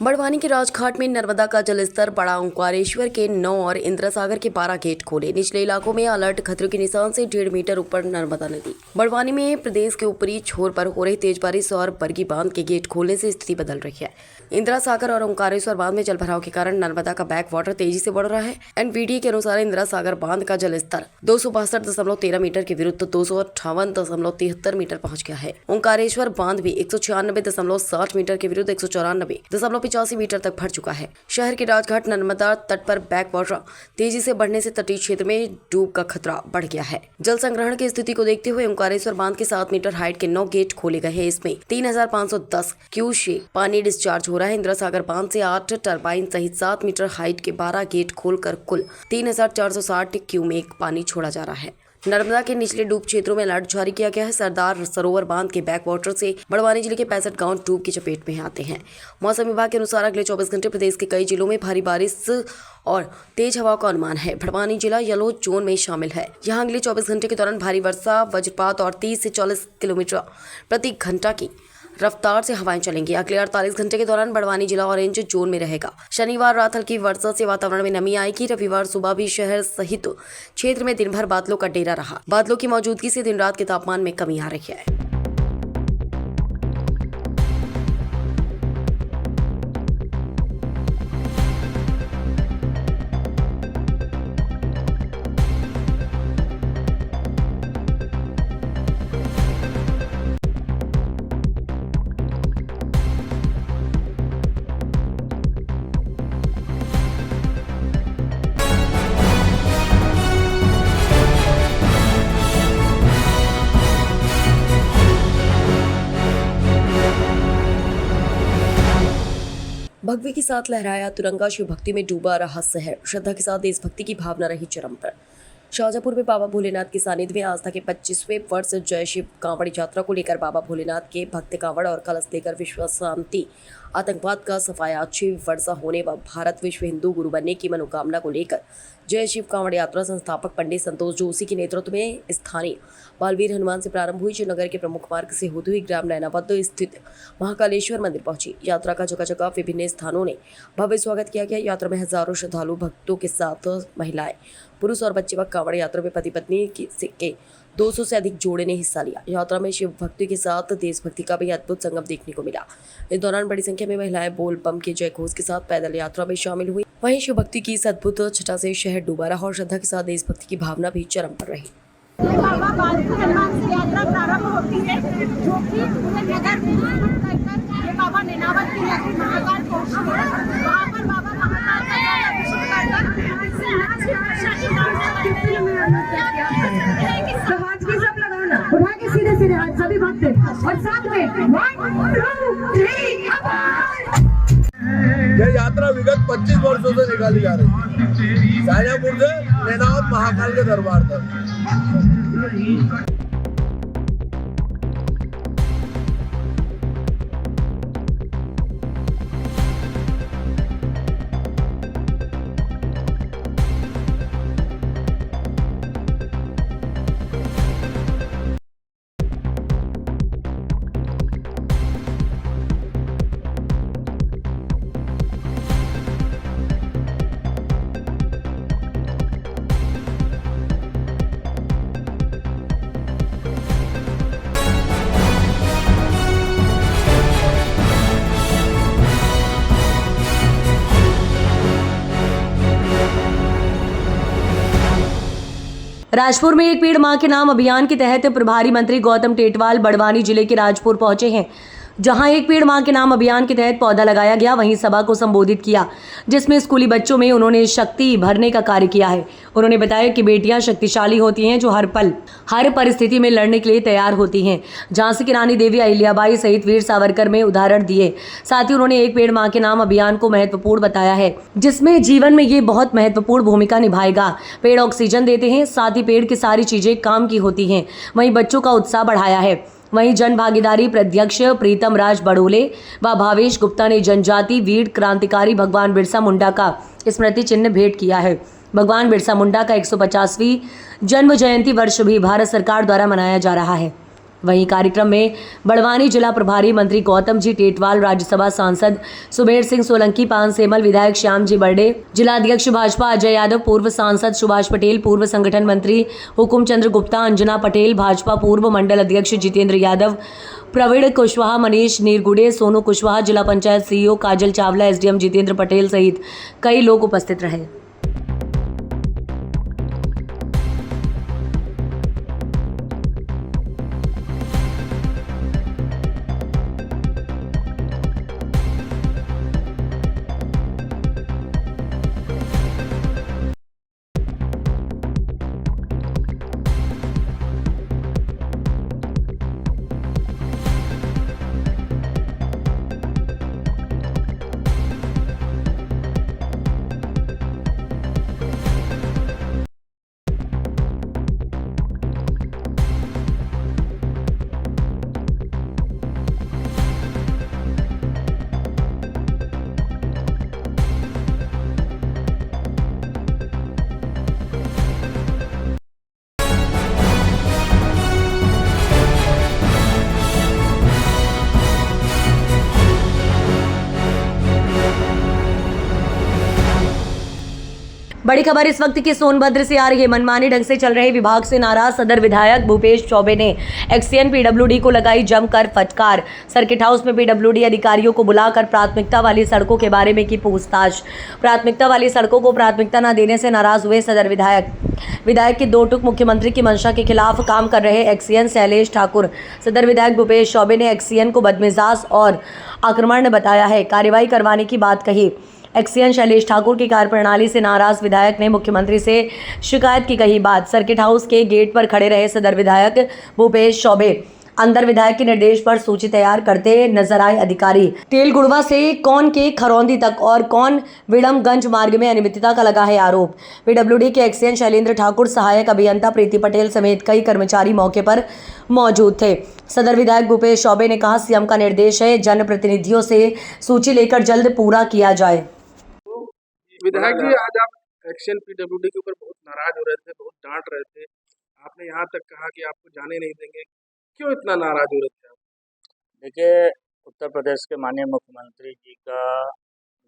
बड़वानी के राजघाट में नर्मदा का जलस्तर बड़ा ओंकारेश्वर के 9 और इंदिरा सागर के 12 गेट खोले। निचले इलाकों में अलर्ट, खतरे के निशान से 1.5 मीटर ऊपर नर्मदा नदी। बड़वानी में प्रदेश के ऊपरी छोर पर हो रही तेज बारिश और बरगी बांध के गेट खोलने से स्थिति बदल रही है। इंदिरा सागर और ओंकारेश्वर बांध में जलभराव के कारण नर्मदा का बैक वाटर तेजी से बढ़ रहा है। एनवीडी के अनुसार इंदिरा सागर बांध का जलस्तर 262.13 मीटर के विरुद्ध 258.73 मीटर पहुंच गया है। ओंकारेश्वर बांध भी 196.60 मीटर के विरुद्ध 194.85 मीटर तक भर चुका है। शहर के राजघाट नर्मदा तट पर बैक वाटर तेजी से बढ़ने से तटीय क्षेत्र में डूब का खतरा बढ़ गया है। जल संग्रहण की स्थिति को देखते हुए ओंकारेश्वर बांध के 7 मीटर हाइट के 9 गेट खोले गए हैं। इसमें 3510 क्यूसेक पानी डिस्चार्ज हो रहा है। इंदिरा सागर बांध से 8 टरबाइन सहित 7 मीटर हाइट के 12 गेट खोलकर कुल 3460 क्यूमेक पानी छोड़ा जा रहा है। नर्मदा के निचले डूब क्षेत्रों में अलर्ट जारी किया गया है। सरदार सरोवर बांध के बैक वाटर से बड़वानी जिले के 65 गांव डूब की चपेट में आते हैं। मौसम विभाग के अनुसार अगले 24 घंटे प्रदेश के कई जिलों में भारी बारिश और तेज हवा का अनुमान है। बड़वानी जिला येलो जोन में शामिल है। यहां अगले 24 घंटे के दौरान भारी वर्षा, वज्रपात और 30 से 40 किलोमीटर प्रति घंटा की रफ्तार से हवाएं चलेंगी। अगले 48 घंटे के दौरान बड़वानी जिला ऑरेंज जोन में रहेगा। शनिवार रात हल्की वर्षा से वातावरण में नमी आएगी। रविवार सुबह भी शहर सहित क्षेत्र में दिन भर बादलों का डेरा रहा। बादलों की मौजूदगी से दिन रात के तापमान में कमी आ रही है। भगवे के साथ लहराया तिरंगा, शिव भक्ति में डूबा रहा शहर। श्रद्धा के साथ देशभक्ति की भावना रही चरम पर। शाहजहांपुर में बाबा भोलेनाथ के सानिध्य में आस्था के 25वें वर्ष जय शिव कांवड़ यात्रा को लेकर बाबा भोलेनाथ के भक्त कांवड़ और कलश लेकर विश्व शांति, आतंकवाद का सफाया, अच्छी वर्षा होने व भारत विश्व हिंदू गुरु बनने की मनोकामना को लेकर जय शिव कांवड़ यात्रा संस्थापक पंडित संतोष जोशी के नेतृत्व में स्थानीय बालवीर हनुमान से प्रारंभ हुई, जो नगर के प्रमुख मार्ग से होते हुए ग्राम नैनावद्द स्थित महाकालेश्वर मंदिर पहुंची। यात्रा का जगह जगह विभिन्न स्थानों ने भव्य स्वागत किया गया। यात्रा में हजारों श्रद्धालु भक्तों के साथ महिलाएं, पुरुष और बच्चे व कांवड़ यात्रा में पति पत्नी के 200 से अधिक जोड़े ने हिस्सा लिया। यात्रा में शिव भक्ति के साथ देशभक्ति का भी अद्भुत संगम देखने को मिला। इस दौरान बड़ी संख्या में महिलाएं बोल बम के जय घोष के साथ पैदल यात्रा में शामिल हुई। वहीं शिव भक्ति की इस अद्भुत छटा से शहर डूबा रहा और श्रद्धा के साथ देशभक्ति की भावना भी चरम पर रही। बाबा बालवीर हनुमान से यात्रा प्रारंभ होती है, जो कि पूरे नगर में ये बाबा नैनावत की नगरी महाकाल पहुंचती है। वहाँ पर बाबा महाकाल का अभिषेक करकर इससे अच्छी वर्षा की कामना करते हैं। तो हाथ की सब लगाओ ना, उठा के सीधे सीधे हाथ सभी भक्त और साथ में 1 2 3 यह यात्रा विगत 25 वर्षों से निकाली जा रही है, शाहजहांपुर से नैनावत महाकाल के दरबार तक। राजपुर में एक पेड़ मां के नाम अभियान के तहत प्रभारी मंत्री गौतम टेटवाल बड़वानी जिले के राजपुर पहुंचे हैं, जहां एक पेड़ मां के नाम अभियान के तहत पौधा लगाया गया। वहीं सभा को संबोधित किया, जिसमें स्कूली बच्चों में उन्होंने शक्ति भरने का कार्य किया है। उन्होंने बताया कि बेटियां शक्तिशाली होती हैं, जो हर पल हर परिस्थिति में लड़ने के लिए तैयार होती हैं। झांसी की रानी देवी अहिल्याबाई सहित वीर सावरकर में उदाहरण दिए। साथ ही उन्होंने एक पेड़ मां के नाम अभियान को महत्वपूर्ण बताया है, जिसमें जीवन में ये बहुत महत्वपूर्ण भूमिका निभाएगा। पेड़ ऑक्सीजन देते हैं, साथ ही पेड़ की सारी चीजें काम की होती हैं। वहीं बच्चों का उत्साह बढ़ाया है। वहीं जन भागीदारी प्रत्यक्ष प्रीतम राज बड़ोले व भावेश गुप्ता ने जनजाति वीर क्रांतिकारी भगवान बिरसा मुंडा का स्मृति चिन्ह भेंट किया है। भगवान बिरसा मुंडा का 150वीं जन्म जयंती वर्ष भी भारत सरकार द्वारा मनाया जा रहा है। वहीं कार्यक्रम में बड़वानी जिला प्रभारी मंत्री गौतम जी टेटवाल, राज्यसभा सांसद सुमेर सिंह सोलंकी, पानसेमल विधायक श्याम जी बर्डे, जिला अध्यक्ष भाजपा अजय यादव, पूर्व सांसद सुभाष पटेल, पूर्व संगठन मंत्री हुकुम चंद्र गुप्ता, अंजना पटेल, भाजपा पूर्व मंडल अध्यक्ष जितेंद्र यादव, प्रवीण कुशवाहा, मनीष नीरगुडे, सोनू कुशवाहा, जिला पंचायत सीईओ काजल चावला, एसडीएम जितेंद्र पटेल सहित कई लोग उपस्थित रहे। बड़ी खबर इस वक्त की सोनभद्र से आ रही है। मनमानी ढंग से चल रहे विभाग से नाराज सदर विधायक भूपेश चौबे ने एक्सीएन पीडब्ल्यूडी को लगाई जमकर फटकार। सर्किट हाउस में पीडब्ल्यूडी अधिकारियों को बुलाकर प्राथमिकता वाली सड़कों के बारे में की पूछताछ। प्राथमिकता वाली सड़कों को प्राथमिकता न देने से नाराज हुए सदर विधायक की दो टूक मुख्यमंत्री की मंशा के खिलाफ काम कर रहे एक्सीएन शैलेश ठाकुर। सदर विधायक भूपेश चौबे ने एक्सीएन को बदमिजाज और आक्रमण बताया है, कार्रवाई करवाने की बात कही। एक्सीएन शैलेश ठाकुर की कार्यप्रणाली से नाराज विधायक ने मुख्यमंत्री से शिकायत की कही बात। सर्किट हाउस के गेट पर खड़े रहे सदर विधायक भूपेश चौबे। अंदर विधायक के निर्देश पर सूची तैयार करते नजर आए अधिकारी। तेलगुड़वा से कौन के खरौंदी तक और कौन विड़मगंज मार्ग में अनियमितता का लगा है आरोप। पीडब्ल्यूडी के एक्सीएन शैलेंद्र ठाकुर, सहायक अभियंता प्रीति पटेल समेत कई कर्मचारी मौके पर मौजूद थे। सदर विधायक भूपेश चौबे ने कहा, सीएम का निर्देश है, जनप्रतिनिधियों से सूची लेकर जल्द पूरा किया जाए। विधायक जी, आज आप एक्सीएन पीडब्ल्यूडी के ऊपर बहुत नाराज हो रहे थे, बहुत डांट रहे थे। आपने यहाँ तक कहा कि आपको जाने नहीं देंगे। क्यों इतना नाराज हो रहे थे आप? देखिए, उत्तर प्रदेश के माननीय मुख्यमंत्री जी का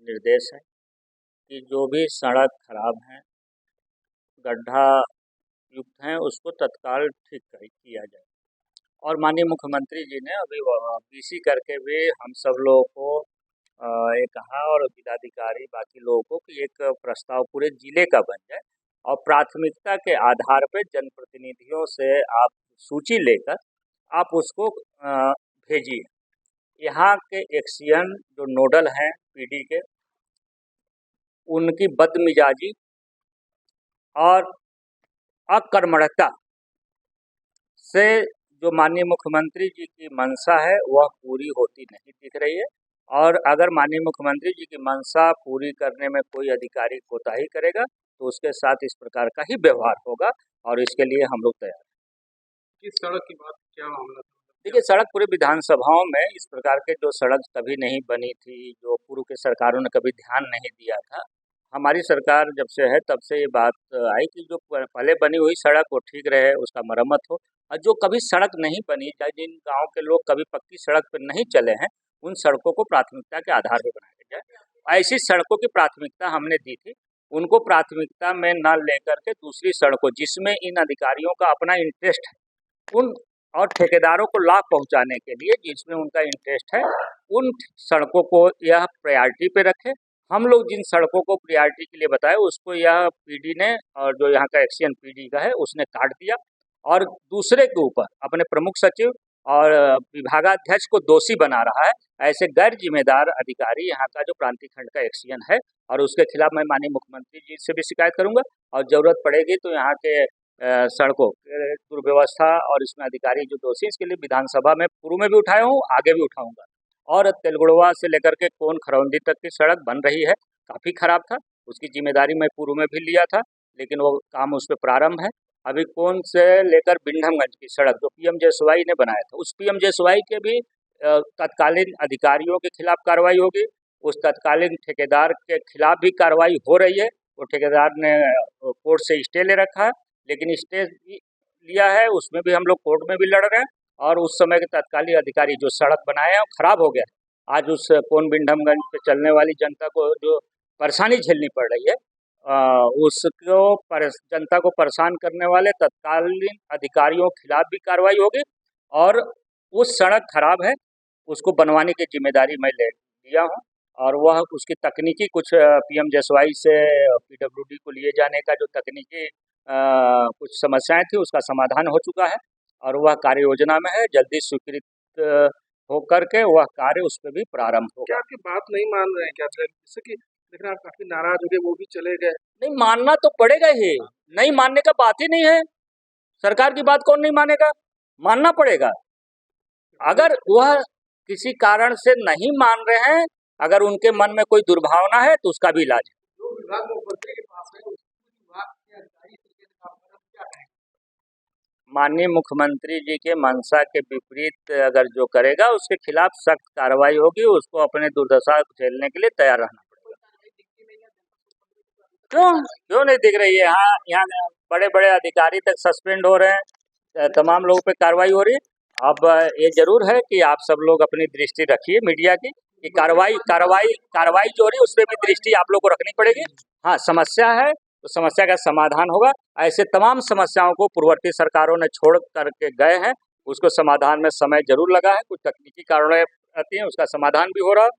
निर्देश है कि जो भी सड़क खराब हैं, गड्ढा युक्त हैं, उसको तत्काल ठीक किया जाए। और माननीय मुख्यमंत्री जी ने अभी बीसी करके भी हम सब लोगों को ये कहा और जिलाधिकारी बाकी लोगों को कि एक प्रस्ताव पूरे जिले का बन जाए और प्राथमिकता के आधार पर जनप्रतिनिधियों से आप सूची लेकर आप उसको भेजिए। यहाँ के एक्सीएन जो नोडल हैं पीडी के, उनकी बदमिजाजी और अकर्मण्यता से जो माननीय मुख्यमंत्री जी की मंशा है वह पूरी होती नहीं दिख रही है। और अगर माननीय मुख्यमंत्री जी की मंशा पूरी करने में कोई अधिकारी कोताही करेगा तो उसके साथ इस प्रकार का ही व्यवहार होगा और इसके लिए हम लोग तैयार हैं। किस सड़क की बात, क्या मामला था? देखिए, सड़क पूरे विधानसभाओं में इस प्रकार के जो सड़क कभी नहीं बनी थी, जो पूर्व के सरकारों ने कभी ध्यान नहीं दिया था, हमारी सरकार जब से है तब से ये बात आई कि जो पहले बनी हुई सड़क वो ठीक रहे, उसका मरम्मत हो। और जो कभी सड़क नहीं बनी, चाहे जिन गाँव के लोग कभी पक्की सड़क पर नहीं चले हैं, उन सड़कों को प्राथमिकता के आधार पर बनाया जाए। ऐसी सड़कों की प्राथमिकता हमने दी थी, उनको प्राथमिकता में न लेकर के दूसरी सड़कों जिसमें इन अधिकारियों का अपना इंटरेस्ट है, उन और ठेकेदारों को लाभ पहुंचाने के लिए जिसमें उनका इंटरेस्ट है, उन सड़कों को यह प्रायोरिटी पे रखे। हम लोग जिन सड़कों को प्रायोरिटी के लिए बताए उसको यह पीडी ने और जो यहाँ का एक्सीएन पीडी का है उसने काट दिया और दूसरे के ऊपर अपने प्रमुख सचिव और विभागाध्यक्ष को दोषी बना रहा है। ऐसे गैर जिम्मेदार अधिकारी यहाँ का जो प्रांतिक खंड का एक्सीएन है और उसके खिलाफ मैं माननीय मुख्यमंत्री जी से भी शिकायत करूंगा और जरूरत पड़ेगी तो यहाँ के सड़कों दुर्व्यवस्था और इसमें अधिकारी जो दोषी, इसके लिए विधानसभा में पूर्व में भी उठाया हूँ, आगे भी उठाऊंगा। और तेलगुड़वा से लेकर के कोन खरौंदी तक की सड़क बन रही है, काफ़ी खराब था, उसकी जिम्मेदारी मैं पूर्व में भी लिया था, लेकिन वो काम उस पर प्रारंभ है। अभी कोन से लेकर बिंडमगंज की सड़क जो पीएम जयसवाई ने बनाया था, उस पीएम जयसवाई के भी तत्कालीन अधिकारियों के खिलाफ कार्रवाई होगी, उस तत्कालीन ठेकेदार के खिलाफ भी कार्रवाई हो रही है। वो ठेकेदार ने कोर्ट से स्टे ले रखा है, लेकिन स्टे लिया है उसमें भी हम लोग कोर्ट में भी लड़ रहे हैं और उस समय के तत्कालीन अधिकारी जो सड़क बनाए हैं खराब हो गया। आज उस कोन बिंडमगंज पे चलने वाली जनता को जो परेशानी झेलनी पड़ रही है, उसको जनता को परेशान करने वाले तत्कालीन अधिकारियों के खिलाफ भी कार्रवाई होगी। और उस सड़क खराब है, उसको बनवाने की जिम्मेदारी मैं ले लिया हूँ। और वह उसकी तकनीकी कुछ पीएमजेएसवाई से पीडब्ल्यूडी को लिए जाने का जो तकनीकी कुछ समस्याएं थी, उसका समाधान हो चुका है और वह कार्य योजना में है। जल्दी स्वीकृत होकर के वह कार्य उस पर भी प्रारंभ होगा। क्या आपकी बात नहीं मान रहे हैं क्या? जैसे कि लेकिन आप काफी नाराज हो गए, वो भी चले गए। नहीं मानना तो पड़ेगा ही, नहीं मानने का बात ही नहीं है। सरकार की बात कौन नहीं मानेगा, मानना पड़ेगा। अगर वह किसी कारण से नहीं मान रहे हैं, अगर उनके मन में कोई दुर्भावना है तो उसका भी इलाज है। जो विभाग मुख्यमंत्री के पास है, उस विभाग के अधिकारी तरीके से काम कर रहे हैं, क्या कहेंगे? माननीय मुख्यमंत्री जी के मंशा के विपरीत अगर जो करेगा उसके खिलाफ सख्त कार्रवाई होगी। उसको अपने दुर्दशा झेलने के लिए तैयार रहना पड़ेगा। क्यों नहीं दिख रही है? हाँ, यहाँ बड़े बड़े अधिकारी तक सस्पेंड हो रहे हैं, तमाम लोगों पे कार्रवाई हो रही है। अब ये जरूर है कि आप सब लोग अपनी दृष्टि रखिए मीडिया की, कि कार्रवाई जो हो रही है उस पर भी दृष्टि आप लोग को रखनी पड़ेगी। हाँ, समस्या है तो समस्या का समाधान होगा। ऐसे तमाम समस्याओं को पूर्ववर्ती सरकारों ने छोड़ करके गए हैं, उसको समाधान में समय जरूर लगा है। कुछ तकनीकी कारणें आती हैं, उसका समाधान भी हो रहा है।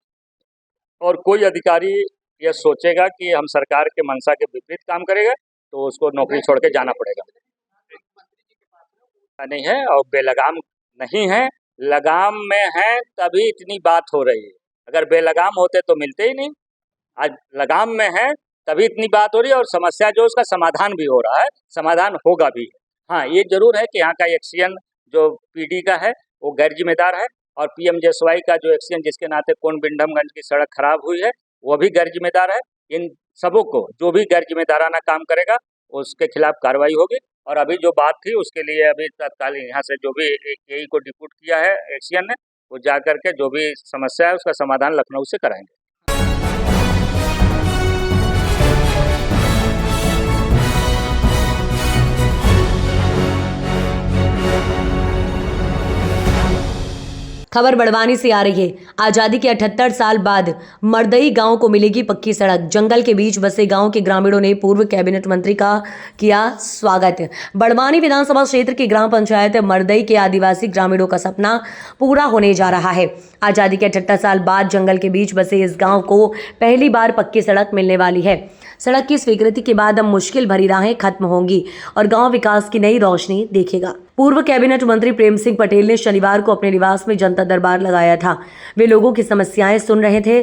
और कोई अधिकारी यह सोचेगा कि हम सरकार के मंशा के विपरीत काम करेगा तो उसको नौकरी छोड़ के जाना पड़ेगा। नहीं है और बेलगाम नहीं है, लगाम में है तभी इतनी बात हो रही है। अगर बेलगाम होते तो मिलते ही नहीं। आज लगाम में है तभी इतनी बात हो रही है और समस्या जो उसका समाधान भी हो रहा है, समाधान होगा भी। हाँ, ये जरूर है कि यहाँ का एक्सीएन जो पीडी का है वो गैर जिम्मेदार है और पीएमजेएसवाई का जो एक्सीएन जिसके नाते कोन बिंडमगंज की सड़क खराब हुई है वो भी गैर जिम्मेदार है। इन सबों को जो भी गैर जिम्मेदाराना काम करेगा उसके खिलाफ कार्रवाई होगी। और अभी जो बात थी उसके लिए अभी तत्कालीन यहाँ से जो भी एई को डिप्यूट किया है एक्सीएन ने, वो जा करके जो भी समस्या है उसका समाधान लखनऊ से कराएंगे। खबर बड़वानी से आ रही है। आजादी के 78 साल बाद मरदई गांव को मिलेगी पक्की सड़क। जंगल के बीच बसे गांव के ग्रामीणों ने पूर्व कैबिनेट मंत्री का किया स्वागत। बड़वानी विधानसभा क्षेत्र की ग्राम पंचायत मरदई के आदिवासी ग्रामीणों का सपना पूरा होने जा रहा है। आजादी के 78 साल बाद जंगल के बीच बसे इस गाँव को पहली बार पक्की सड़क मिलने वाली है। सड़क की स्वीकृति के बाद अब मुश्किल भरी राहें खत्म होंगी और गांव विकास की नई रोशनी देखेगा। पूर्व कैबिनेट मंत्री प्रेम सिंह पटेल ने शनिवार को अपने निवास में जनता दरबार लगाया था। वे लोगों की समस्याएं सुन रहे थे।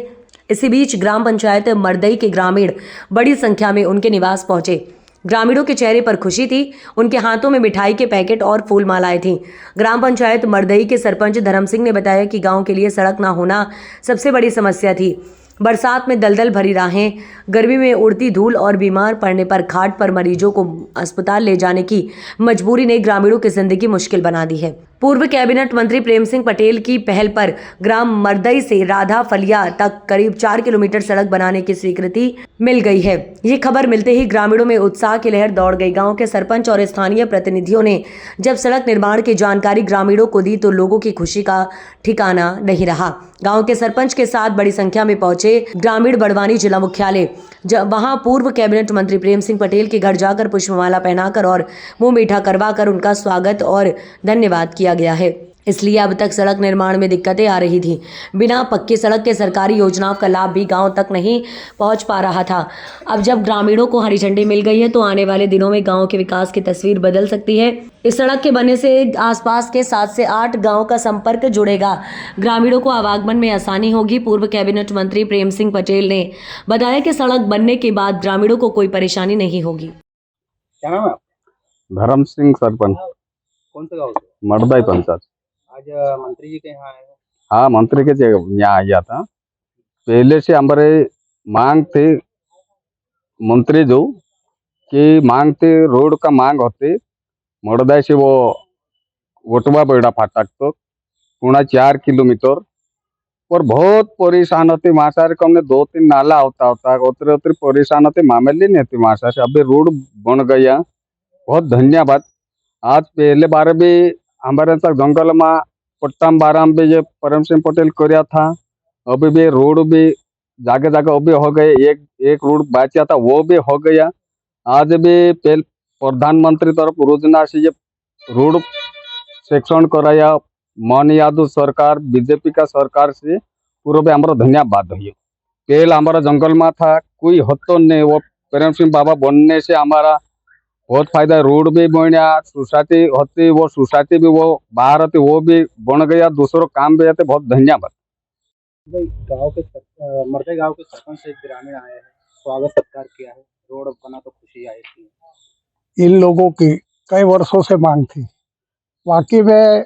इसी बीच ग्राम पंचायत मरदई के ग्रामीण बड़ी संख्या में उनके निवास पहुंचे। ग्रामीणों के चेहरे पर खुशी थी। उनके हाथों में मिठाई के पैकेट और फूल मालाएं थीं। ग्राम पंचायत मरदई के सरपंच धर्म सिंह ने बताया कि गांव के लिए सड़क न होना सबसे बड़ी समस्या थी। बरसात में दलदल भरी राहें, गर्मी में उड़ती धूल और बीमार पड़ने पर खाट पर मरीजों को अस्पताल ले जाने की मजबूरी ने ग्रामीणों की जिंदगी मुश्किल बना दी है। पूर्व कैबिनेट मंत्री प्रेम सिंह पटेल की पहल पर ग्राम मरदई से राधा फलिया तक करीब 4 किलोमीटर सड़क बनाने की स्वीकृति मिल गई है। ये खबर मिलते ही ग्रामीणों में उत्साह की लहर दौड़ गई। गांव के सरपंच और स्थानीय प्रतिनिधियों ने जब सड़क निर्माण की जानकारी ग्रामीणों को दी तो लोगों की खुशी का ठिकाना नहीं रहा। गांव के सरपंच के साथ बड़ी संख्या में पहुंचे ग्रामीण बड़वानी जिला मुख्यालय। वहां पूर्व कैबिनेट मंत्री प्रेम सिंह पटेल के घर जाकर पुष्पमाला पहनाकर और मुंह मीठा करवाकर उनका स्वागत और धन्यवाद किया गया है। इसलिए अब तक सड़क निर्माण में दिक्कतें आ रही थी। बिना पक्की सड़क के सरकारी योजनाओं का लाभ भी गांव तक नहीं पहुंच पा रहा था। अब जब ग्रामीणों को हरी झंडी मिल गई है तो आने वाले दिनों में गांव के विकास की तस्वीर बदल सकती है। इस सड़क के बनने से आसपास के 7 से 8 गांव का संपर्क जुड़ेगा। ग्रामीणों को आवागमन में आसानी होगी। पूर्व कैबिनेट मंत्री प्रेम सिंह पटेल ने बताया कि सड़क बनने के बाद ग्रामीणों को कोई परेशानी नहीं होगी। क्या नाम है? धर्म सिंह सरपंच, कौन सा गाँव? मरदई पंचायत। आज मंत्री जी के यहाँ आए हो? हाँ, मंत्री के यहाँ आया था। पहले से हमारे मांग थे, मंत्री जो कि मांग थे, रोड का मांग होते मरदई से वो वटवा बेड़ा फाटक तो पूरा 4 किलोमीटर और बहुत परेशान होते। मासार को हमने 2-3 नाला होता उतरे परेशान होते, मामले नहीं होती मासा से। अभी रोड बन गया, बहुत धन्यवाद। आज पहले बार भी हमारे तक जंगल में पट्टाम बाराम भी ये परम सिंह पटेल कराया था। अभी भी रोड भी जागे जागे अभी हो गए, एक रोड बचा था वो भी हो गया। आज भी प्रधानमंत्री तरफ योजना से ये रोड सेक्शन कराया। मन यादव सरकार बीजेपी का सरकार से पूरा भी हमारा धन्यवाद है। तेल हमारा जंगल में था, कोई होतो नहीं, वो प्रेम सिंह बाबा बनने से हमारा बहुत फायदा है। रोड भी बना, सोसाइटी होती वो सोसाइटी भी वो बाहर होती वो भी बन गया, दूसरों काम भी आते। बहुत धन्यवाद। भाई गांव के मर्दे गांव के सरपंच से ग्रामीण आए हैं, स्वागत सत्कार किया है, रोड बना तो खुशी आई थी। इन लोगों की कई वर्षों से मांग थी। वाकई में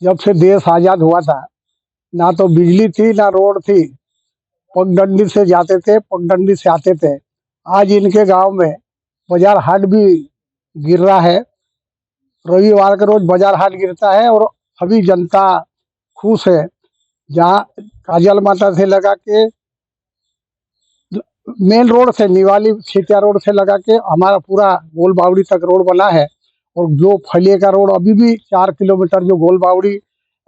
जब से देश आज़ाद हुआ था, ना तो बिजली थी ना रोड थी, पगडंडी से जाते थे, पगडंडी से आते थे। आज इनके गांव में बाजार हाट भी गिर रहा है। रविवार के रोज बाजार हाट गिरता है और सभी जनता खुश है। जहाँ काजल माता से लगा के मेन रोड से निवाली खेतिया रोड से लगा के हमारा पूरा गोल बावड़ी तक रोड बना है। और जो फलिए का रोड अभी भी 4 किलोमीटर जो गोल बावड़ी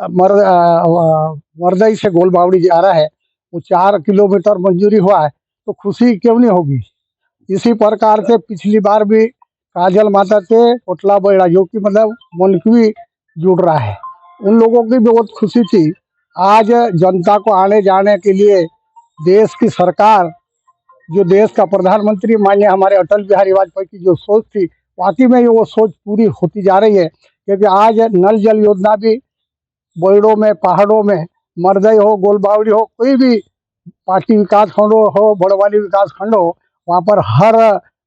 मरदई से गोल बावड़ी जा रहा है, वो 4 किलोमीटर मंजूरी हुआ है, तो खुशी क्यों नहीं होगी। इसी प्रकार से पिछली बार भी काजल माता से कोटला बैड़ा जो कि मतलब मनकवी जुड़ रहा है, उन लोगों की बहुत खुशी थी। आज जनता को आने जाने के लिए देश की सरकार, जो देश का प्रधानमंत्री माननीय हमारे अटल बिहारी वाजपेयी की जो सोच थी, वाकई में वो सोच पूरी होती जा रही है। क्योंकि आज नल जल योजना भी बैड़ों में, पहाड़ों में, मरदई हो, गोलबावड़ी हो, कोई भी पार्टी विकास खंड हो, बड़वाली विकास खंड हो, वहाँ पर हर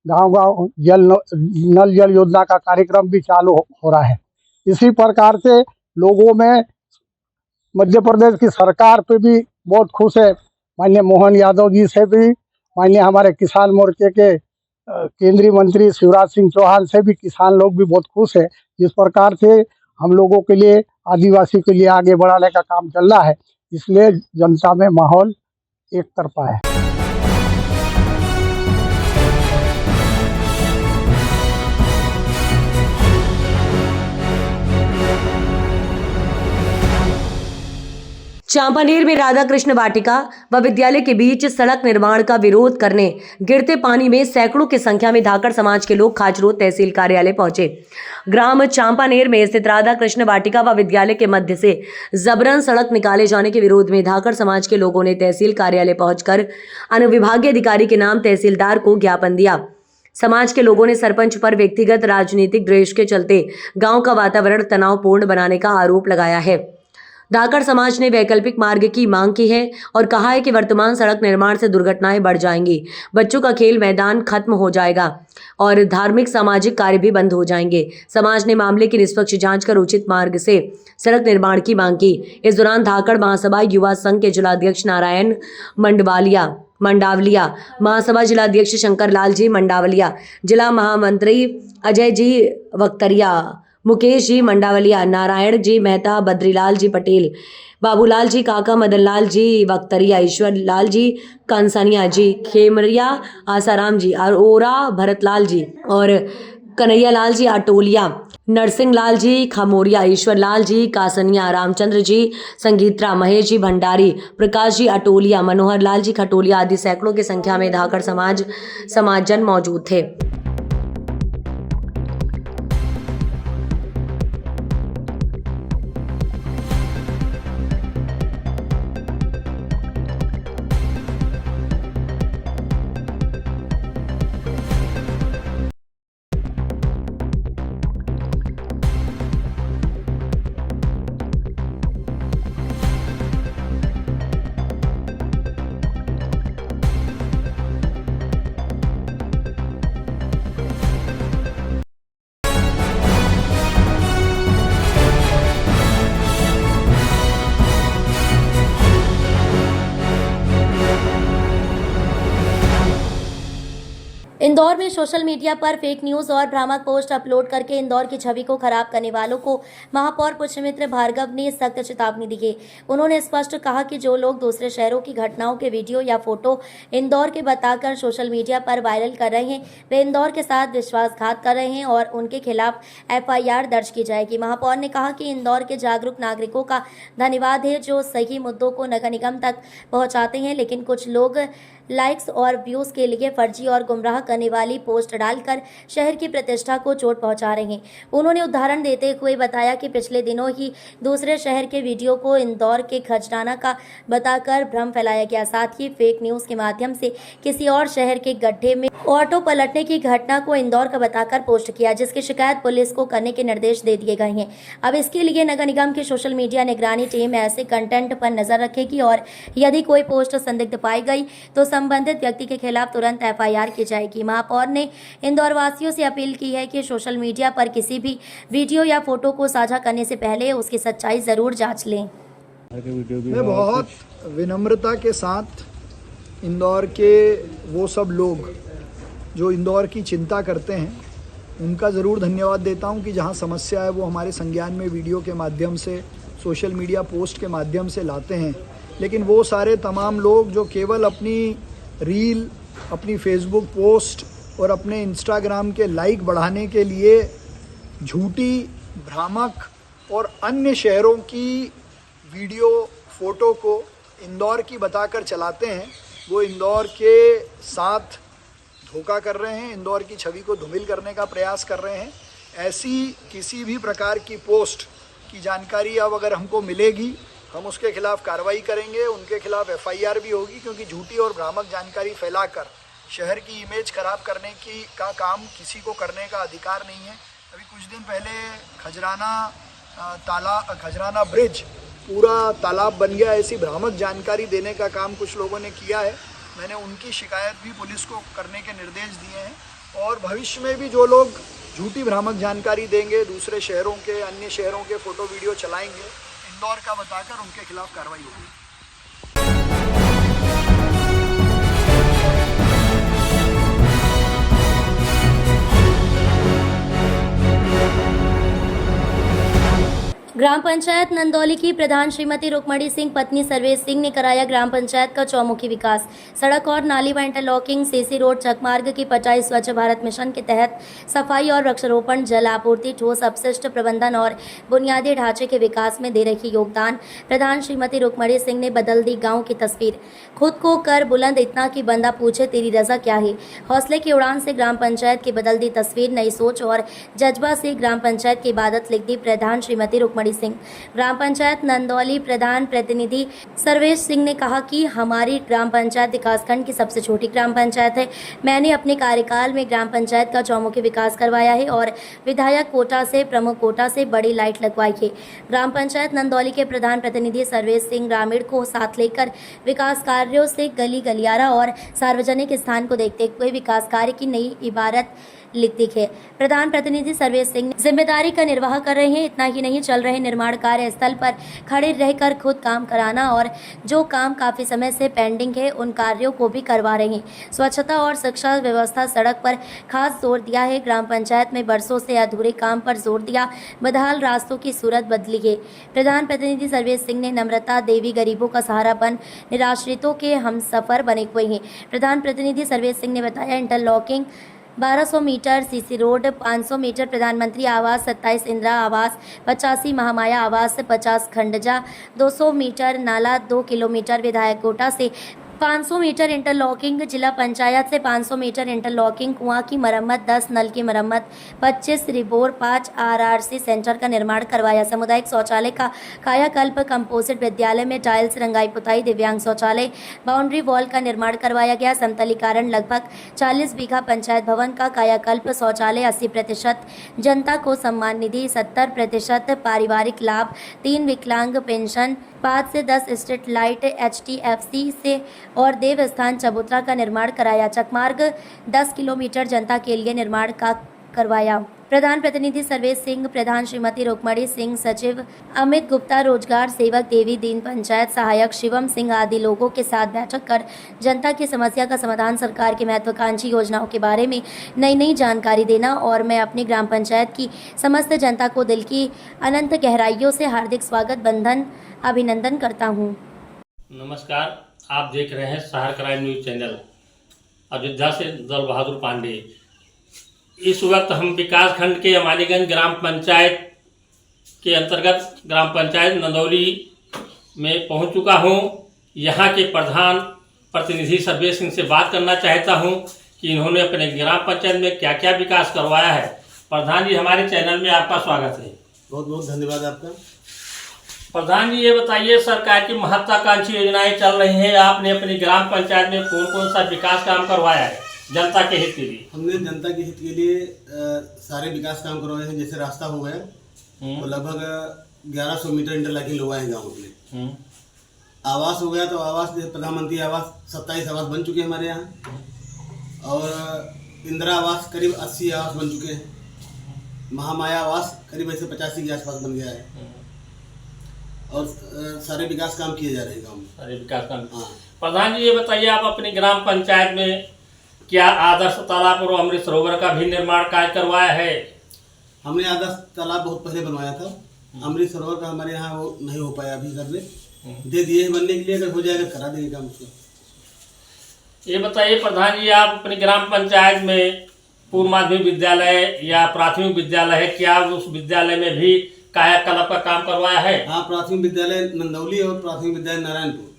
गांव नल जल योजना का कार्यक्रम भी चालू हो रहा है। इसी प्रकार से लोगों में मध्य प्रदेश की सरकार पे भी बहुत खुश है। माननीय मोहन यादव जी से भी, माननीय हमारे किसान मोर्चे के केंद्रीय मंत्री शिवराज सिंह चौहान से भी किसान लोग भी बहुत खुश है। जिस प्रकार से हम लोगों के लिए, आदिवासी के लिए आगे बढ़ाने का काम चल रहा है, इसलिए जनता में माहौल एक तरफा है। चांपानेर में राधा कृष्ण वाटिका व विद्यालय के बीच सड़क निर्माण का विरोध करने गिरते पानी में सैकड़ों की संख्या में धाकड़ समाज के लोग खाचरोद तहसील कार्यालय पहुंचे। ग्राम चांपानेर में स्थित राधा कृष्ण वाटिका व विद्यालय के मध्य से जबरन सड़क निकाले जाने के विरोध में धाकड़ समाज के लोगों ने तहसील कार्यालय पहुंचकर अनुविभागीय अधिकारी के नाम तहसीलदार को ज्ञापन दिया। समाज के लोगों ने सरपंच पर व्यक्तिगत राजनीतिक द्वेष के चलते गांव का वातावरण तनावपूर्ण बनाने का आरोप लगाया है। धाकड़ समाज ने वैकल्पिक मार्ग की मांग की है और कहा है कि वर्तमान सड़क निर्माण से दुर्घटनाएं बढ़ जाएंगी, बच्चों का खेल मैदान खत्म हो जाएगा और धार्मिक सामाजिक कार्य भी बंद हो जाएंगे। समाज ने मामले की निष्पक्ष जांच कर उचित मार्ग से सड़क निर्माण की मांग की। इस दौरान धाकड़ महासभा युवा संघ के जिलाध्यक्ष नारायण मंडावलिया, महासभा जिलाध्यक्ष शंकर लाल जी मंडावलिया, जिला महामंत्री अजय जी वक्तरिया, मुकेश जी मंडावलिया, नारायण जी मेहता, बद्रीलाल जी पटेल, बाबूलाल जी काका, मदनलाल जी वक्तरिया, ईश्वर लाल जी कंसानिया जी, खेमरिया, आसाराम जी अरोरा, भरतलाल जी और कन्हैया लाल जी आटोलिया, नरसिंह लाल जी खमोरिया, ईश्वर लाल जी कासनिया, रामचंद्र जी संगीत्रा, महेश जी भंडारी, प्रकाश जी अटोलिया, मनोहर लाल जी खटोलिया आदि सैकड़ों की संख्या में धाकड़ समाजजन मौजूद थे। इंदौर में सोशल मीडिया पर फेक न्यूज और भ्रामक पोस्ट अपलोड करके इंदौर की छवि को खराब करने वालों को महापौर पुष्यमित्र भार्गव ने सख्त चेतावनी दी है। उन्होंने स्पष्ट कहा कि जो लोग दूसरे शहरों की घटनाओं के वीडियो या फोटो इंदौर के बताकर सोशल मीडिया पर वायरल कर रहे हैं, वे इंदौर के साथ विश्वासघात कर रहे हैं और उनके खिलाफ FIR दर्ज की जाएगी। महापौर ने कहा कि इंदौर के जागरूक नागरिकों का धन्यवाद है जो सही मुद्दों को नगर निगम तक पहुंचाते हैं, लेकिन कुछ लोग लाइक्स और व्यूज के लिए फर्जी और गुमराह करने वाली पोस्ट डालकर शहर की प्रतिष्ठा को चोट पहुंचा रहे हैं। उन्होंने उदाहरण देते हुए बताया कि पिछले दिनों ही दूसरे शहर के वीडियो को इंदौर के खजराना का बताकर भ्रम फैलाया गया। साथ ही फेक न्यूज के माध्यम से किसी और शहर के गड्ढे में ऑटो पलटने की घटना को इंदौर का बताकर पोस्ट किया, जिसकी शिकायत पुलिस को करने के निर्देश दे दिए गए हैं। अब इसके लिए नगर निगम की सोशल मीडिया निगरानी टीम ऐसे कंटेंट पर नजर रखेगी और यदि कोई पोस्ट संदिग्ध पाई गई तो संबंधित व्यक्ति के खिलाफ तुरंत FIR की जाएगी। महापौर ने इंदौर वासियों से अपील की है कि सोशल मीडिया पर किसी भी वीडियो या फोटो को साझा करने से पहले उसकी सच्चाई जरूर जांच लें। मैं बहुत विनम्रता के साथ इंदौर के वो सब लोग जो इंदौर की चिंता करते हैं उनका ज़रूर धन्यवाद देता हूं कि जहां समस्या है वो हमारे संज्ञान में वीडियो के माध्यम से, सोशल मीडिया पोस्ट के माध्यम से लाते हैं। लेकिन वो सारे तमाम लोग जो केवल अपनी रील, अपनी फेसबुक पोस्ट और अपने इंस्टाग्राम के लाइक बढ़ाने के लिए झूठी, भ्रामक और अन्य शहरों की वीडियो, फोटो को इंदौर की बताकर चलाते हैं, वो इंदौर के साथ धोखा कर रहे हैं, इंदौर की छवि को धूमिल करने का प्रयास कर रहे हैं। ऐसी किसी भी प्रकार की पोस्ट की जानकारी अब अगर हमको मिलेगी हम उसके खिलाफ कार्रवाई करेंगे, उनके खिलाफ FIR भी होगी, क्योंकि झूठी और भ्रामक जानकारी फैलाकर शहर की इमेज खराब करने का काम किसी को करने का अधिकार नहीं है। अभी कुछ दिन पहले खजराना ब्रिज पूरा तालाब बन गया, ऐसी भ्रामक जानकारी देने का काम कुछ लोगों ने किया है। मैंने उनकी शिकायत भी पुलिस को करने के निर्देश दिए हैं और भविष्य में भी जो लोग झूठी भ्रामक जानकारी देंगे, दूसरे शहरों के, अन्य शहरों के फोटो वीडियो चलाएंगे, इंदौर का बताकर उनके खिलाफ कार्रवाई होगी। ग्राम पंचायत नंदौली की प्रधान श्रीमती रुक्मणी सिंह पत्नी सर्वेश सिंह ने कराया ग्राम पंचायत का चौमुखी विकास। सड़क और नाली व इंटरलॉकिंग, CC रोड, चकमार्ग की पटाई, स्वच्छ भारत मिशन के तहत सफाई और वृक्षारोपण, जल आपूर्ति, ठोस अपशिष्ट प्रबंधन और बुनियादी ढांचे के विकास में दे रही योगदान। प्रधान श्रीमती रुक्मणी सिंह ने बदल दी गाँव की तस्वीर। खुद को कर बुलंद इतना कि बंदा पूछे तेरी रजा क्या है। हौसले की उड़ान से ग्राम पंचायत की बदल दी तस्वीर, नई सोच और जज्बा से ग्राम पंचायत की इबादत लिख दी प्रधान श्रीमती रुक्मणी सिंह। ग्राम पंचायत नंदौली प्रधान प्रतिनिधि सर्वेश सिंह ने कहा कि हमारी ग्राम पंचायत विकासखंड की सबसे छोटी ग्राम पंचायत है। मैंने अपने कार्यकाल में ग्राम पंचायत का चौमुखी विकास करवाया है और विधायक कोटा से, प्रमुख कोटा से बड़ी लाइट लगवाई है। ग्राम पंचायत नंदौली के प्रधान प्रतिनिधि सर्वेश सिंह ग्रामीण को साथ लेकर विकास कार्यों से गली गलियारा और सार्वजनिक स्थान को देखते हुए विकास कार्य की नई इबारत लिखती है। प्रधान प्रतिनिधि सर्वेश सिंह जिम्मेदारी का निर्वाह कर रहे हैं। इतना ही नहीं, चल रहे निर्माण कार्य स्थल पर खड़े रहकर खुद काम कराना और जो काम काफी समय से पेंडिंग है उन कार्यों को भी करवा रहे हैं। स्वच्छता और शिक्षा व्यवस्था, सड़क पर खास जोर दिया है। ग्राम पंचायत में बरसों से अधूरे काम पर जोर दिया। बदहाल रास्तों की सूरत बदली है। प्रधान प्रतिनिधि सर्वेश सिंह ने नम्रता देवी गरीबों का सहारा बन निराश्रितों के हम सफर बने हुए हैं। प्रधान प्रतिनिधि सर्वेश सिंह ने बताया interlocking 1200 metre, CC road 500 metre, प्रधानमंत्री आवास 27 इंदिरा आवास, 85 महामाया आवास, 50 खंडजा, 200 मीटर नाला, 2 किलोमीटर विधायक कोटा से 500 मीटर इंटरलॉकिंग, जिला पंचायत से 500 मीटर इंटरलॉकिंग, कुआं की मरम्मत, 10 नल की मरम्मत, 25 रिबोर, 5 RRC सेंटर का निर्माण करवाया। सामुदायिक शौचालय का कायाकल्प, कंपोजिट विद्यालय में टाइल्स, रंगाई पुताई, दिव्यांग शौचालय, बाउंड्री वॉल का निर्माण करवाया गया। समतलीकरण, लगभग 40 बीघा पंचायत भवन का कायाकल्प, शौचालय, 80% जनता को सम्मान निधि, 70% पारिवारिक लाभ, 3 विकलांग पेंशन, 5 से 10 स्ट्रीट लाइट HTFC से और देवस्थान चबूतरा का निर्माण कराया। चकमार्ग 10 किलोमीटर जनता के लिए निर्माण का करवाया। प्रधान प्रतिनिधि सर्वेश सिंह, प्रधान श्रीमती रुक्मणी सिंह, सचिव अमित गुप्ता, रोजगार सेवक देवी दीन पंचायत सहायक शिवम सिंह आदि लोगों के साथ बैठक कर जनता की समस्या का समाधान, सरकार की महत्वाकांक्षी योजनाओं के बारे में नई नई जानकारी देना। और मैं अपनी ग्राम पंचायत की समस्त जनता को दिल की अनंत गहराइयों से हार्दिक स्वागत, बंधन, अभिनंदन करता हूँ। नमस्कार, आप देख रहे हैं शहर क्राइम न्यूज़ चैनल। अयोध्या से दल बहादुर पांडे। इस वक्त हम विकास खंड के अमानीगंज ग्राम पंचायत के अंतर्गत ग्राम पंचायत नंदौली में पहुंच चुका हूं। यहां के प्रधान प्रतिनिधि सर्वेश सिंह से बात करना चाहता हूं कि इन्होंने अपने ग्राम पंचायत में क्या क्या विकास करवाया है। प्रधान जी, हमारे चैनल में आपका स्वागत है। बहुत बहुत धन्यवाद आपका। प्रधान जी, ये बताइए, सरकार की महत्वाकांक्षी योजनाएं चल रही हैं, आपने अपनी ग्राम पंचायत में कौन कौन सा विकास काम करवाया है जनता के हित के लिए? हमने जनता के हित के लिए सारे विकास काम करवाए हैं। जैसे रास्ता हो गया तो लगभग 1100 मीटर इंटरलॉकिंग लगवाए हैं गाँव में। आवास हो गया तो आवास, जैसे प्रधानमंत्री आवास 27 आवास बन चुके हैं हमारे यहाँ, और इंदिरा आवास करीब 80 आवास बन चुके हैं। महामाया आवास करीब ऐसे 85 के आसपास बन गया है, और सारे विकास काम किए जा रहे हैं गाँव में। सारे विकास काम। हाँ। प्रधान जी, ये बताइए, आप अपनी ग्राम पंचायत में क्या आदर्श तालाब और अमृत सरोवर का भी निर्माण कार्य करवाया है? हमने आदर्श तालाब बहुत पहले बनवाया था। अमृत सरोवर का हमारे यहाँ वो नहीं हो पाया अभी, करने दे दिए हैं बनने के लिए। अगर हो जाएगा करा देंगे काम उसको। ये बताइए प्रधान जी, आप अपनी ग्राम पंचायत में पूर्व माध्यमिक विद्यालय या प्राथमिक विद्यालय है, क्या उस विद्यालय में भी कायाकल्प का काम करवाया है? हाँ, प्राथमिक विद्यालय नंदौली और प्राथमिक विद्यालय नारायणपुर,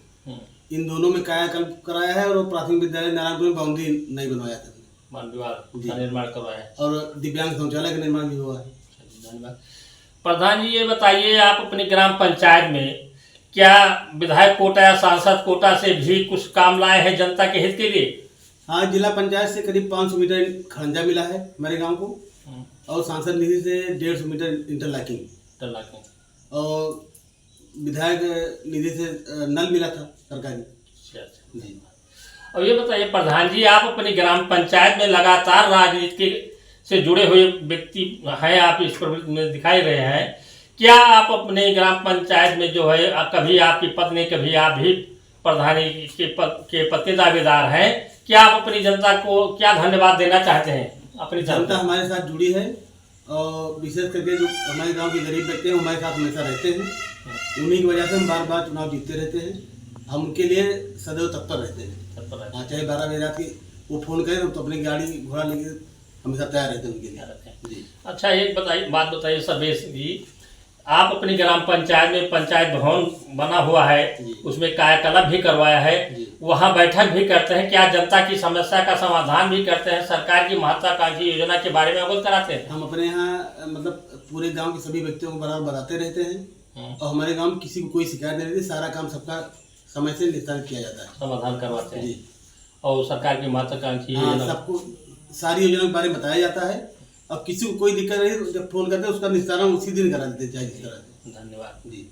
इन दोनों में कायाकल्प कराया है। और प्राथमिक विद्यालय नारायणपुर में बाउंड्री नहीं बनवाया था, निर्माण करवाया है। और दिव्यांग शौचालय का निर्माण भी हुआ है। धन्यवाद। प्रधान जी, ये बताइए, आप अपनी ग्राम पंचायत में क्या विधायक कोटा या सांसद कोटा से भी कुछ काम लाए हैं जनता के हित के लिए? हाँ, जिला पंचायत से करीब 500 मीटर खड़ंजा मिला है हमारे गाँव को, और सांसद निधि से 150 मीटर इंटरलॉकिंग, और विधायक निधि से नल मिला था सरकारी। जी। और ये बताइए प्रधान जी, आप अपनी ग्राम पंचायत में लगातार राजनीति से जुड़े हुए व्यक्ति हैं, आप इस पर में दिखाई रहे हैं। क्या आप अपने ग्राम पंचायत में जो है, कभी आपकी पत्नी, कभी आप भी प्रधानी के पत्नी दावेदार हैं, क्या आप अपनी जनता को क्या धन्यवाद देना चाहते हैं? अपनी जनता हमारे साथ जुड़ी है, और विशेष करके जो हमारे गांव के गरीब व्यक्ति हैं हमारे साथ हमेशा रहते हैं। उन्हीं की वजह से हम बार बार चुनाव जीतते रहते हैं। हम उनके लिए सदैव तत्पर रहते हैं। हाँ, चाहे 12 बजे रात की वो फ़ोन करें तो अपनी गाड़ी घोड़ा लेके हमेशा तैयार रहते हैं उनके लिए। जी। अच्छा, एक बात बताइए सर्वेश जी, आप अपनी ग्राम पंचायत में पंचायत भवन बना हुआ है, उसमें कायाकल्प भी करवाया है, वहाँ बैठक भी करते हैं, क्या जनता की समस्या का समाधान भी करते हैं, सरकार की महत्वाकांक्षी योजना के बारे में अवगत कराते हैं? हम अपने यहाँ मतलब पूरे गांव के सभी व्यक्तियों को बराबर बताते रहते हैं, और हमारे गांव में किसी को कोई शिकायत नहीं रहती। सारा काम सबका समय से निस्तारित किया जाता है, समाधान करवाते हैं। और सरकार की महत्वाकांक्षी सबको सारी योजना के बारे में बताया जाता है, और किसी को कोई दिक्कत नहीं, जब फोन करते हैं उसका निस्तारण उसी दिन करा देते, चाहे जिस तरह। धन्यवाद जी।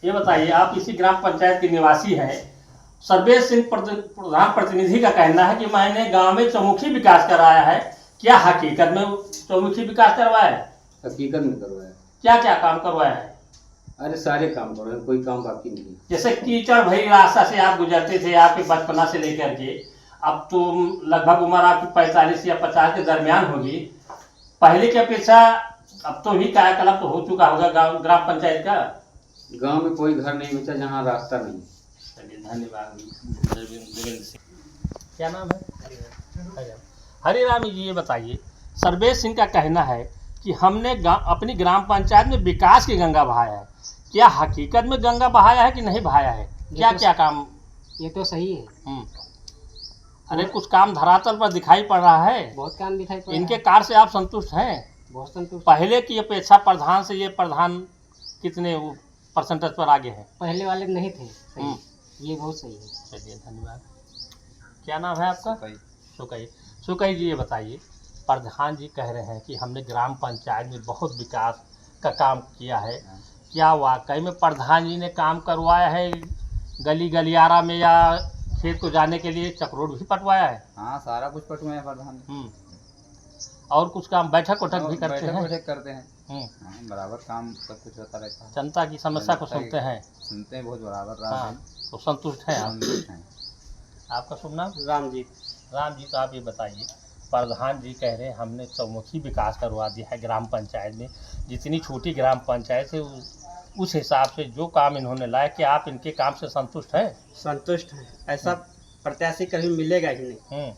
ये बताइए, आप इसी ग्राम पंचायत के निवासी हैं। सर्वेश सिंह प्रधान प्रतिनिधि का कहना है कि मैंने गांव में चौमुखी विकास कराया है, क्या हकीकत में चौमुखी विकास करवाया है? हकीकत में करवाया। क्या क्या काम करवाया है? अरे सारे काम करवाए, कोई काम बाकी नहीं। जैसे कीचड़ भरी रास्ता से आप गुजरते थे, आपके बचपना से लेकर के अब तो लगभग उम्र आपकी 45 या 50 के दरमियान होगी। पहले की अपेक्षा अब तो भी कायाकल्प हो चुका होगा ग्राम पंचायत का। गांव में कोई घर नहीं बचा जहां रास्ता नहीं। चलिए, धन्यवाद। क्या नाम है? हरिराम जी। ये बताइए, सर्वेश सिंह का कहना है कि हमने अपनी ग्राम पंचायत में विकास की गंगा बहाया है, क्या हकीकत में गंगा बहाया है कि नहीं बहाया है? क्या क्या काम? ये तो सही है। अरे कुछ काम धरातल पर दिखाई पड़ रहा है, बहुत काम दिखाई पड़ रहा है। इनके कार्य से आप संतुष्ट हैं? बहुत संतुष्ट। पहले की अपेक्षा प्रधान से ये प्रधान कितने परसेंटेज पर आगे हैं? पहले वाले नहीं थे। ये बहुत सही है। चलिए, धन्यवाद। क्या नाम है आपका? सुकई जी। ये बताइए, प्रधान जी कह रहे हैं कि हमने ग्राम पंचायत में बहुत विकास का काम किया है, क्या वाकई में प्रधान जी ने काम करवाया है? गली गलियारा में या खेत को जाने के लिए चक्रोड भी पटवाया है? हाँ, सारा कुछ पटवाया प्रधान। और कुछ काम बैठक उठक भी करते हैं? बैठक करते हैं। हाँ, बराबर काम सब कुछ होता रहता है। जनता की समस्या को सुनते हैं? सुनते हैं बहुत बराबर। हाँ, तो संतुष्ट हैं आप? संतुष्ट हैं। आपका शुभ नाम? रामजीत। रामजीत, आप ये बताइए, प्रधान जी कह रहे हैं हमने चौमुखी विकास करवा दिया है ग्राम पंचायत में, जितनी छोटी ग्राम पंचायत है उस हिसाब से जो काम इन्होंने लाया, कि आप इनके काम से संतुष्ट हैं? संतुष्ट हैं। ऐसा प्रत्याशी कभी मिलेगा ही नहीं।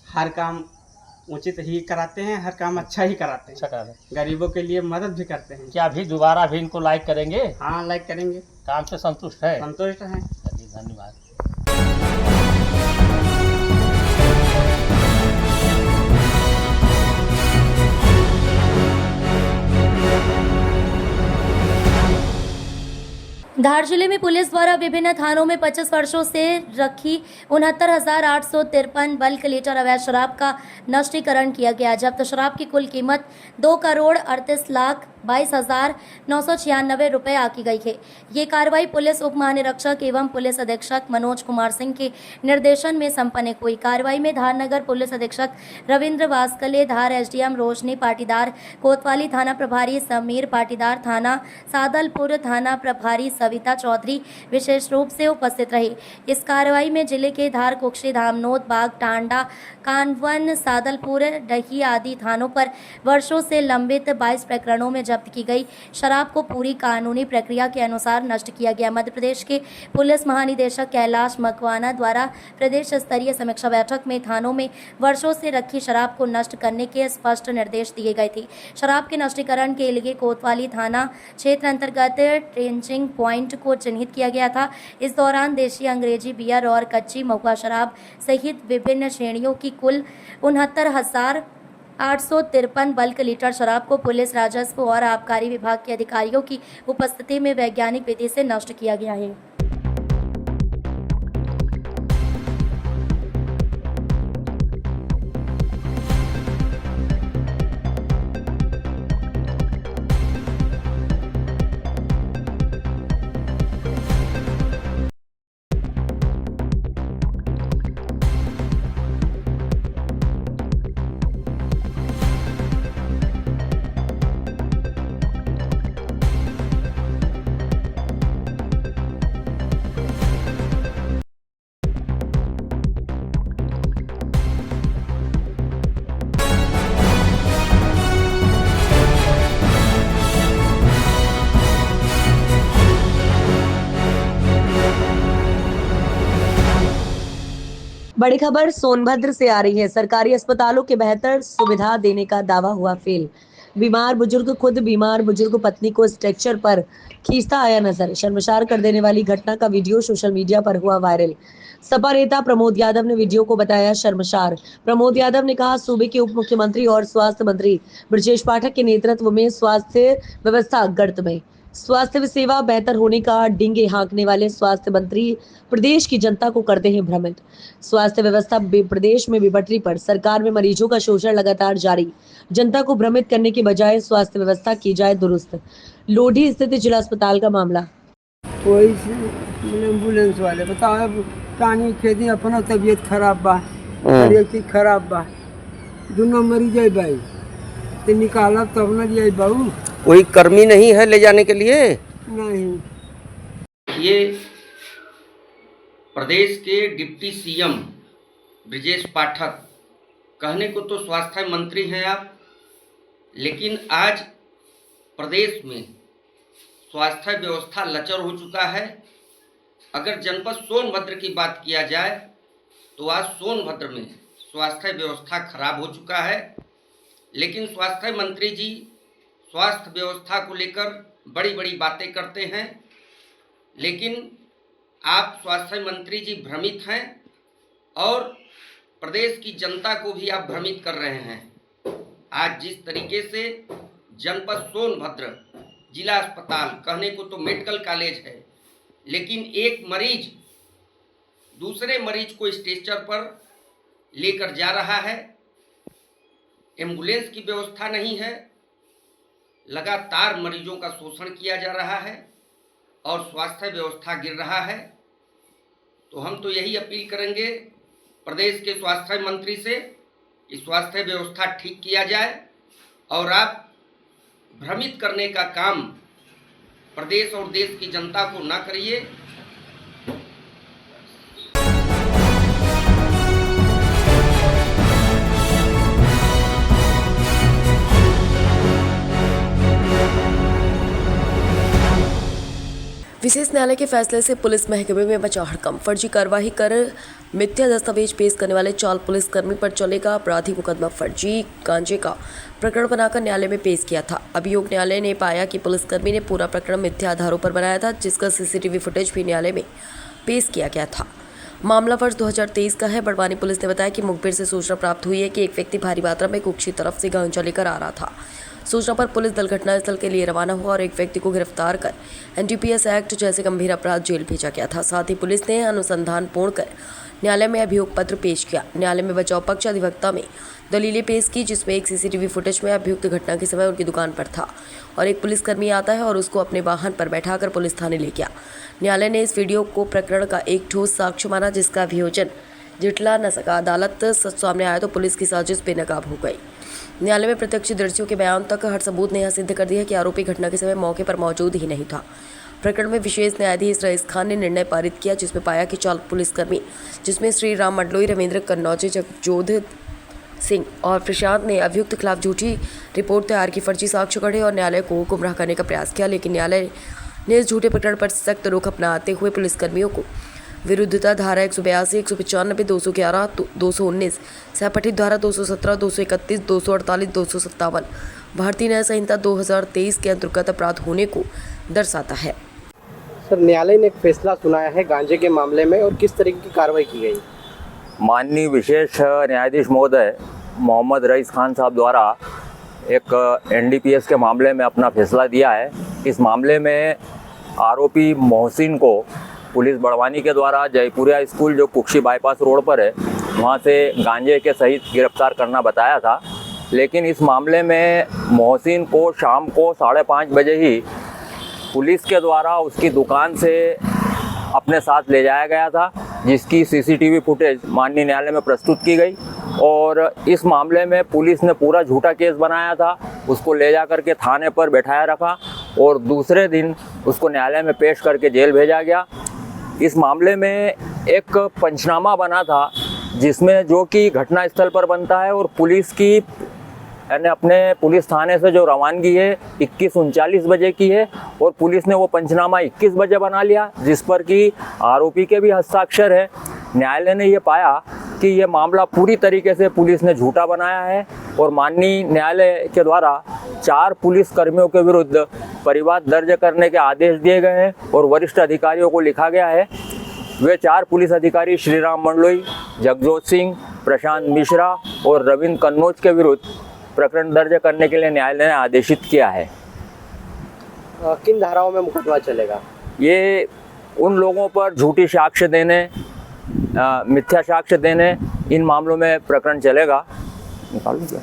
हर काम उचित ही कराते हैं, हर काम अच्छा ही कराते हैं। अच्छा करा रहे हैं। गरीबों के लिए मदद भी करते हैं। क्या अभी दोबारा भी इनको लाइक करेंगे? हाँ, लाइक करेंगे। काम से संतुष्ट है? संतुष्ट हैं। चलिए, धन्यवाद। धार जिले में पुलिस द्वारा विभिन्न थानों में 25 वर्षों से रखी 69,853 बल्क लीटर अवैध शराब का नष्टीकरण किया गया। जब्त शराब की कुल कीमत 2,38,22,996 रुपये आकी गई है। ये कार्रवाई पुलिस उप महानिरीक्षक एवं पुलिस अधीक्षक मनोज कुमार सिंह के निर्देशन में संपन्न हुई। कार्रवाई में धार नगर पुलिस अधीक्षक रविंद्र वास्कले, धार एसडीएम रोशनी पाटीदार, कोतवाली थाना प्रभारी समीर पाटीदार, थाना सादलपुर थाना प्रभारी सविता चौधरी विशेष रूप से उपस्थित रहे। इस कार्रवाई में जिले के धार, कुक्षी, धामनोद, बाग, टांडा, कानवन, सादलपुर, डही आदि थानों पर वर्षों से लंबित 22 प्रकरणों में जब्त की गई शराब को पूरी कानूनी प्रक्रिया के अनुसार नष्ट किया गया। मध्य प्रदेश के पुलिस महानिदेशक कैलाश मकवाना द्वारा प्रदेश स्तरीय समीक्षा बैठक में थानों में वर्षों से रखी शराब को नष्ट करने के स्पष्ट निर्देश दिए गए थे। शराब के नष्टीकरण के लिए कोतवाली थाना क्षेत्र अंतर्गत ट्रेंचिंग पॉइंट को चिन्हित किया गया था। इस दौरान देशी, अंग्रेजी बियर और कच्ची महुआ शराब सहित विभिन्न श्रेणियों की कुल 69,853 बल्क लीटर शराब को पुलिस, राजस्व और आबकारी विभाग के अधिकारियों की उपस्थिति में वैज्ञानिक विधि से नष्ट किया गया है। बड़ी खबर सोनभद्र से आ रही है। सरकारी अस्पतालों के बेहतर सुविधा देने का दावा हुआ फेल। बीमार बुजुर्ग खुद बीमार बुजुर्ग पत्नी को स्ट्रेचर पर खींचता आया नजर। शर्मसार कर देने वाली घटना का वीडियो सोशल मीडिया पर हुआ वायरल। सपा नेता प्रमोद यादव ने वीडियो को बताया शर्मसार। प्रमोद यादव ने कहा, सूबे के उप मुख्यमंत्री और स्वास्थ्य मंत्री ब्रजेश पाठक के नेतृत्व में स्वास्थ्य व्यवस्था गर्त में। स्वास्थ्य सेवा बेहतर होने का डींगे हाँकने वाले स्वास्थ्य मंत्री प्रदेश की जनता को करते हैं भ्रमित। स्वास्थ्य व्यवस्था प्रदेश में बिबटरी पर, सरकार में मरीजों का शोषण लगातार जारी। जनता को भ्रमित करने की बजाय स्वास्थ्य व्यवस्था की जाए दुरुस्त। लोधी स्थित जिला अस्पताल का मामला। कोई एम्बुलेंस वाले बताओ, पानी खेती अपना तबीयत खराब बा, तबीयत खराब बा, दोनों मरीज है भाई, तो निकाला तब न जाए बाबू। कोई कर्मी नहीं है ले जाने के लिए? नहीं। ये प्रदेश के डिप्टी सीएम ब्रजेश पाठक, कहने को तो स्वास्थ्य मंत्री हैं आप, लेकिन आज प्रदेश में स्वास्थ्य व्यवस्था लचर हो चुका है। अगर जनपद सोनभद्र की बात किया जाए तो आज सोनभद्र में स्वास्थ्य व्यवस्था खराब हो चुका है। लेकिन स्वास्थ्य मंत्री जी स्वास्थ्य व्यवस्था को लेकर बड़ी बड़ी बातें करते हैं, लेकिन आप स्वास्थ्य मंत्री जी भ्रमित हैं और प्रदेश की जनता को भी आप भ्रमित कर रहे हैं। आज जिस तरीके से जनपद सोनभद्र जिला अस्पताल, कहने को तो मेडिकल कॉलेज है, लेकिन एक मरीज दूसरे मरीज को स्ट्रेचर पर लेकर जा रहा है, एम्बुलेंस की व्यवस्था नहीं है, लगातार मरीजों का शोषण किया जा रहा है और स्वास्थ्य व्यवस्था गिर रहा है। तो हम तो यही अपील करेंगे प्रदेश के स्वास्थ्य मंत्री से कि स्वास्थ्य व्यवस्था ठीक किया जाए और आप भ्रमित करने का काम प्रदेश और देश की जनता को न करिए। विशेष न्यायालय के फैसले से पुलिस महकमे में मचा हड़कंप। फर्जी कार्रवाई कर मिथ्या दस्तावेज पेश करने वाले 4 पुलिसकर्मी पर चलेगा अपराधी मुकदमा। फर्जी गांजे का प्रकरण बनाकर न्यायालय में पेश किया था। अभियोग न्यायालय ने पाया कि पुलिसकर्मी ने पूरा प्रकरण मिथ्या आधारों पर बनाया था, जिसका सीसीटीवी फुटेज भी न्यायालय में पेश किया गया था। मामला वर्ष 2023 का है। बड़वानी पुलिस ने बताया कि मुखबिर से सूचना प्राप्त हुई है कि एक व्यक्ति भारी मात्रा में कुक्षी तरफ से गांजा लेकर आ रहा था। सूचना पर पुलिस दल घटनास्थल के लिए रवाना हुआ और एक व्यक्ति को गिरफ्तार कर एनडीपीएस एक्ट जैसे गंभीर अपराध जेल भेजा गया था। साथ ही पुलिस ने अनुसंधान पूर्ण कर न्यायालय में अभियोग पत्र पेश किया। न्यायालय में बचाव पक्ष अधिवक्ता में दलीलें पेश की, जिसमें एक सीसीटीवी फुटेज में अभियुक्त घटना के समय उनकी दुकान पर था और एक पुलिसकर्मी आता है और उसको अपने वाहन पर बैठाकर पुलिस थाने ले गया। न्यायालय ने इस वीडियो को प्रकरण का एक ठोस साक्ष्य माना, जिसका अभियोजन जिटला न सका। अदालत सच सामने आया तो पुलिस की साजिश बेनकाब हो गई। न्यायालय में प्रत्यक्षदर्शियों के बयान तक हर सबूत ने यह सिद्ध कर दिया कि आरोपी घटना के समय मौके पर मौजूद ही नहीं था। प्रकरण में विशेष न्यायाधीश रईस खान ने निर्णय पारित किया, जिसमें पाया कि 4 पुलिसकर्मी, जिसमें श्री राम मंडलोई, रविंद्र कन्नौजे, जगजोध सिंह और प्रशांत ने अभियुक्त के खिलाफ झूठी रिपोर्ट तैयार की, फर्जी साक्ष्य गढ़े और न्यायालय को गुमराह करने का प्रयास किया। लेकिन न्यायालय ने इस झूठे प्रकरण पर सख्त रुख अपनाते हुए पुलिसकर्मियों को विरुद्धता धारा 182, 195, 211, 219, सहपठित धारा 217, 231, 248, 257 भारतीय न्याय संहिता 2023 के अंतर्गत अपराध होने को दर्शाता है। सर, न्यायालय ने एक फैसला सुनाया है गांजे के मामले में और किस तरीके की कार्रवाई की गई? माननीय विशेष न्यायाधीश महोदय मोहम्मद रईस खान साहब द्वारा एक एनडीपीएस के मामले में अपना फैसला दिया है। इस मामले में आरोपी मोहसिन को पुलिस बड़वानी के द्वारा जयपुरिया स्कूल जो कुक्षी बाईपास रोड पर है, वहाँ से गांजे के सहित गिरफ्तार करना बताया था। लेकिन इस मामले में मोहसिन को शाम को 5:30 बजे ही पुलिस के द्वारा उसकी दुकान से अपने साथ ले जाया गया था, जिसकी सीसीटीवी फुटेज माननीय न्यायालय में प्रस्तुत की गई। और इस मामले में पुलिस ने पूरा झूठा केस बनाया था, उसको ले जा करके थाने पर बैठाया रखा और दूसरे दिन उसको न्यायालय में पेश करके जेल भेजा गया। इस मामले में एक पंचनामा बना था, जिसमें जो कि घटनास्थल पर बनता है और पुलिस की यानी अपने पुलिस थाने से जो रवानगी है 21:39 बजे की है और पुलिस ने वो पंचनामा 21 बजे बना लिया, जिस पर कि आरोपी के भी हस्ताक्षर है। न्यायालय ने ये पाया कि ये मामला पूरी तरीके से पुलिस ने झूठा बनाया है और माननीय न्यायालय के द्वारा 4 पुलिस कर्मियों के विरुद्ध परिवाद दर्ज करने के आदेश दिए गए हैं और वरिष्ठ अधिकारियों को लिखा गया है। वे 4 पुलिस अधिकारी श्री राम मंडलोई, जगजोत सिंह, प्रशांत मिश्रा और रविंद्र कन्नौज के विरुद्ध प्रकरण दर्ज करने के लिए न्यायालय ने आदेशित किया है। किन धाराओं में मुकदमा चलेगा? ये उन लोगों पर झूठी साक्ष्य देने, मिथ्या साक्ष्य देने, इन मामलों में प्रकरण चलेगा। निकाल लीजिए।